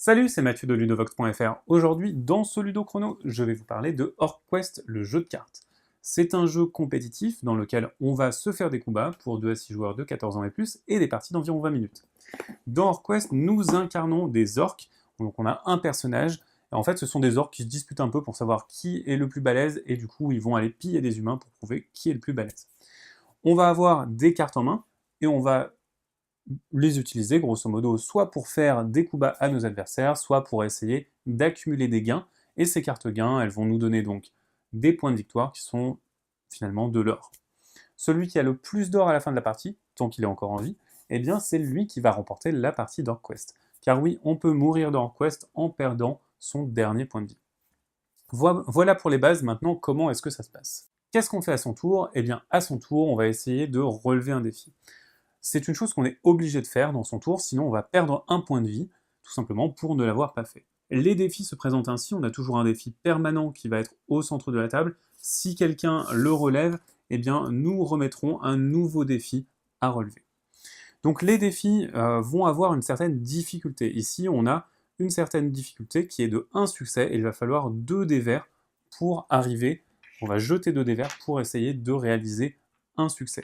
Salut, c'est Mathieu de Ludovox.fr. Aujourd'hui, dans ce Ludo Chrono, je vais vous parler de Orc-Quest, le jeu de cartes. C'est un jeu compétitif dans lequel on va se faire des combats pour 2 à 6 joueurs de 14 ans et plus et des parties d'environ 20 minutes. Dans Orc-Quest, nous incarnons des orques, donc on a un personnage. Et en fait, ce sont des orques qui se disputent un peu pour savoir qui est le plus balèze et du coup, ils vont aller piller des humains pour prouver qui est le plus balèze. On va avoir des cartes en main et on va les utiliser grosso modo soit pour faire des coups bas à nos adversaires, soit pour essayer d'accumuler des gains, et ces cartes gains, elles vont nous donner donc des points de victoire qui sont finalement de l'or. Celui qui a le plus d'or à la fin de la partie, tant qu'il est encore en vie, eh bien c'est lui qui va remporter la partie d'Orc-Quest. Car oui, on peut mourir d'Orc-Quest en perdant son dernier point de vie. Voilà pour les bases, maintenant comment est-ce que ça se passe? Qu'est-ce qu'on fait à son tour? Eh bien à son tour, on va essayer de relever un défi. C'est une chose qu'on est obligé de faire dans son tour, sinon on va perdre un point de vie, tout simplement pour ne l'avoir pas fait. Les défis se présentent ainsi, on a toujours un défi permanent qui va être au centre de la table. Si quelqu'un le relève, eh bien nous remettrons un nouveau défi à relever. Donc les défis vont avoir une certaine difficulté. Ici, on a une certaine difficulté qui est de 1 succès, et il va falloir 2 dés verts pour arriver, on va jeter 2 dés verts pour essayer de réaliser un succès.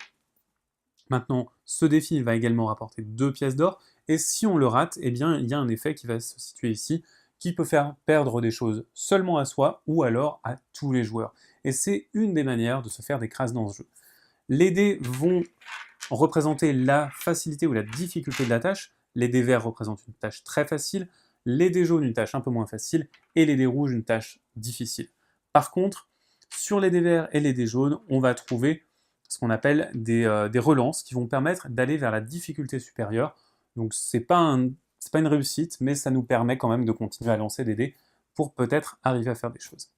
Maintenant, ce défi va également rapporter 2 pièces d'or, et si on le rate, eh bien, il y a un effet qui va se situer ici, qui peut faire perdre des choses seulement à soi, ou alors à tous les joueurs. Et c'est une des manières de se faire des crasses dans ce jeu. Les dés vont représenter la facilité ou la difficulté de la tâche. Les dés verts représentent une tâche très facile, les dés jaunes une tâche un peu moins facile, et les dés rouges une tâche difficile. Par contre, sur les dés verts et les dés jaunes, on va trouver ce qu'on appelle des relances qui vont permettre d'aller vers la difficulté supérieure. Donc c'est pas une réussite, mais ça nous permet quand même de continuer à lancer des dés pour peut-être arriver à faire des choses.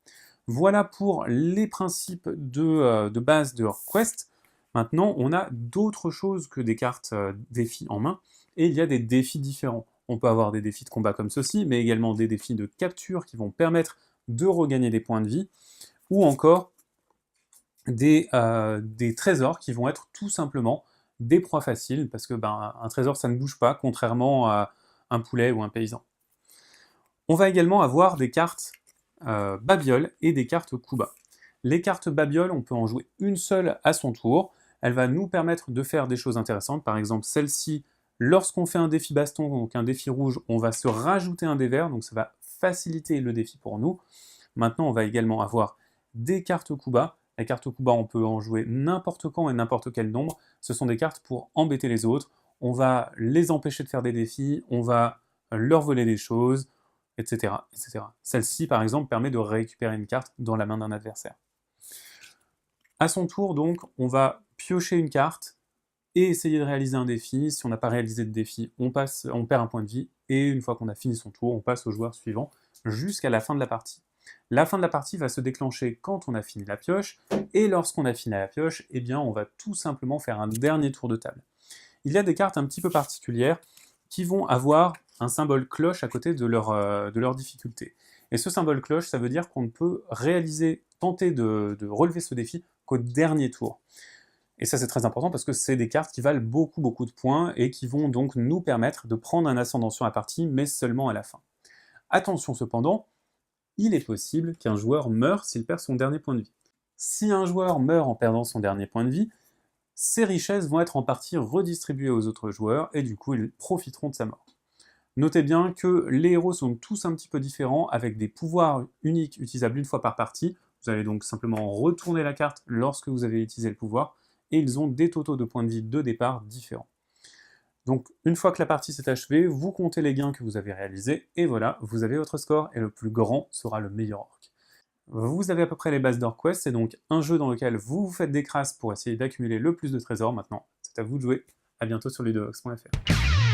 Voilà pour les principes de base de Orc-Quest. Maintenant, on a d'autres choses que des cartes défis en main, et il y a des défis différents. On peut avoir des défis de combat comme ceci, mais également des défis de capture qui vont permettre de regagner des points de vie, ou encore des trésors qui vont être tout simplement des proies faciles, parce que un trésor ça ne bouge pas, contrairement à un poulet ou un paysan. On va également avoir des cartes babioles et des cartes coup bas. Les cartes babioles, on peut en jouer une seule à son tour, elle va nous permettre de faire des choses intéressantes, par exemple celle-ci, lorsqu'on fait un défi baston, donc un défi rouge, on va se rajouter un dé vert, donc ça va faciliter le défi pour nous. Maintenant, on va également avoir des cartes coup bas. Les cartes coup bas, on peut en jouer n'importe quand et n'importe quel nombre. Ce sont des cartes pour embêter les autres. On va les empêcher de faire des défis, on va leur voler des choses, etc. etc. Celle-ci, par exemple, permet de récupérer une carte dans la main d'un adversaire. À son tour, donc, on va piocher une carte et essayer de réaliser un défi. Si on n'a pas réalisé de défi, on perd un point de vie, et une fois qu'on a fini son tour, on passe au joueur suivant jusqu'à la fin de la partie. La fin de la partie va se déclencher quand on a fini la pioche, et lorsqu'on a fini la pioche, eh bien on va tout simplement faire un dernier tour de table. Il y a des cartes un petit peu particulières qui vont avoir un symbole cloche à côté de leur difficulté. Et ce symbole cloche, ça veut dire qu'on ne peut tenter de relever ce défi qu'au dernier tour. Et ça c'est très important parce que c'est des cartes qui valent beaucoup de points et qui vont donc nous permettre de prendre un ascendant sur la partie, mais seulement à la fin. Attention cependant, il est possible qu'un joueur meure s'il perd son dernier point de vie. Si un joueur meurt en perdant son dernier point de vie, ses richesses vont être en partie redistribuées aux autres joueurs, et du coup ils profiteront de sa mort. Notez bien que les héros sont tous un petit peu différents, avec des pouvoirs uniques utilisables une fois par partie. Vous allez donc simplement retourner la carte lorsque vous avez utilisé le pouvoir, et ils ont des totaux de points de vie de départ différents. Donc une fois que la partie s'est achevée, vous comptez les gains que vous avez réalisés, et voilà, vous avez votre score, et le plus grand sera le meilleur orc. Vous avez à peu près les bases d'Orc-Quest, c'est donc un jeu dans lequel vous vous faites des crasses pour essayer d'accumuler le plus de trésors. Maintenant, c'est à vous de jouer. À bientôt sur ludovox.fr.